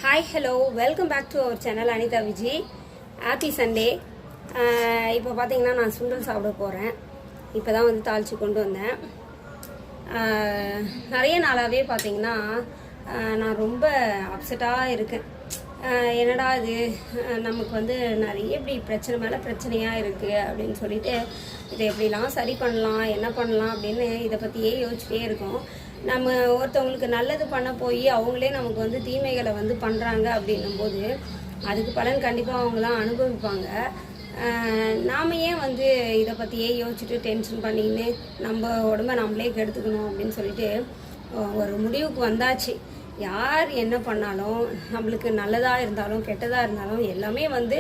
Hi hello welcome back to our channel Anitha Viji. Happy Sunday. இப்போ பார்த்தீங்கன்னா நான் சுண்டல் சாப்பிட போகிறேன். இப்போ தான் வந்து தாளித்து கொண்டு வந்தேன். நிறைய நாளாகவே பார்த்தீங்கன்னா நான் ரொம்ப அப்செட்டாக இருக்கேன். என்னடா இது நமக்கு வந்து நிறைய இப்படி பிரச்சனை மேலே பிரச்சனையாக இருக்குது அப்படின்னு சொல்லிட்டு இதை எப்படிலாம் சரி பண்ணலாம் என்ன பண்ணலாம் அப்படின்னு இதை பற்றியே யோசிச்சுட்டே இருக்கோம். நம்ம ஒருத்தவங்களுக்கு நல்லது பண்ண போய் அவங்களே நமக்கு வந்து தீமைகளை வந்து பண்ணுறாங்க அப்படின்னும் போது அதுக்கு பலன் கண்டிப்பாக அவங்களாம் அனுபவிப்பாங்க. நாம் ஏன் வந்து இதை பற்றியே யோசிச்சுட்டு டென்ஷன் பண்ணின்னு நம்ம உடம்ப நம்மளே கெடுத்துக்கணும் அப்படின்னு சொல்லிட்டு ஒரு முடிவுக்கு வந்தாச்சு. யார் என்ன பண்ணாலும் நம்மளுக்கு நல்லதாக இருந்தாலும் கெட்டதாக இருந்தாலும் எல்லாமே வந்து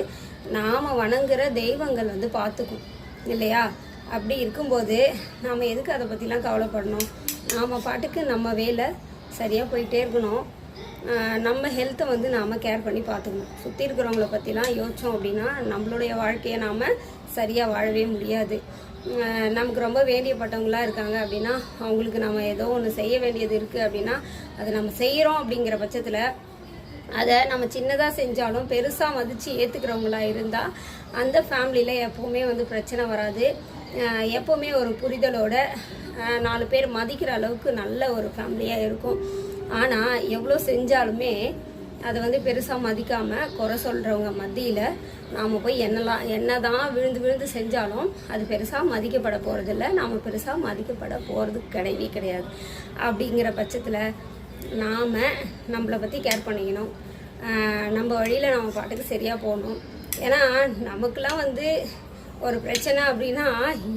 நாம் வணங்குற தெய்வங்கள் வந்து பார்த்துக்கும் இல்லையா? அப்படி இருக்கும்போது நாம் எதுக்கு அதை பற்றிலாம் கவலைப்படணும்? நாம் பாட்டுக்கு நம்ம வேலை சரியாக போயிட்டே இருக்கணும். நம்ம ஹெல்த்தை வந்து நாம் கேர் பண்ணி பார்த்துக்கணும். சுற்றி இருக்கிறவங்கள பற்றிலாம் யோசித்தோம் அப்படின்னா நம்மளுடைய வாழ்க்கையை நாம் சரியாக வாழவே முடியாது. நமக்கு ரொம்ப வேண்டியப்பட்டவங்களாக இருக்காங்க அப்படின்னா அவங்களுக்கு நம்ம ஏதோ ஒன்று செய்ய வேண்டியது இருக்குது அப்படின்னா அதை நம்ம செய்கிறோம். அப்படிங்கிற பட்சத்தில் அதை நம்ம சின்னதாக செஞ்சாலும் பெருசாக மதித்து ஏற்றுக்கிறவங்களா இருந்தால் அந்த ஃபேமிலியில் எப்போவுமே வந்து பிரச்சனை வராது. எப்போவுமே ஒரு புரிதலோட 4 பேர் மதிக்கிற அளவுக்கு நல்ல ஒரு ஃபேமிலியாக இருக்கும். ஆனால் எவ்வளோ செஞ்சாலுமே அதை வந்து பெருசாக மதிக்காமல் குறை சொல்கிறவங்க மத்தியில் நாம் போய் என்ன தான் விழுந்து செஞ்சாலும் அது பெருசாக மதிக்கப்பட போகிறதில்ல. நாம் பெருசாக மதிக்கப்பட போகிறது கிடையாது. அப்படிங்கிற பட்சத்தில் நாம் நம்மளை பற்றி கேர் பண்ணிக்கணும். நம்ம வழியில் நம்ம பாட்டுக்கு சரியாக போகணும். ஏன்னா நமக்கெல்லாம் வந்து ஒரு பிரச்சனை அப்படின்னா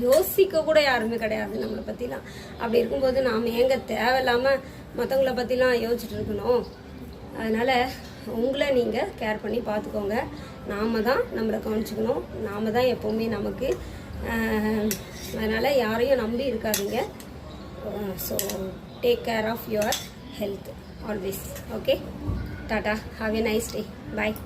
யோசிக்க கூட யாருமே கிடையாது நம்மளை பற்றிலாம். அப்படி இருக்கும்போது நாம் எங்கே தேவையில்லாமல் மற்றவங்கள பற்றிலாம் யோசிச்சுட்டு இருக்கணும். அதனால் உங்களை நீங்கள் கேர் பண்ணி பார்த்துக்கோங்க. நாம் தான் நம்மளை கவனிச்சுக்கணும். நாம் தான் எப்போவுமே நமக்கு. அதனால் யாரையும் நம்பி இருக்காதீங்க. So take care of your health always. Okay, tata, have a nice day, bye.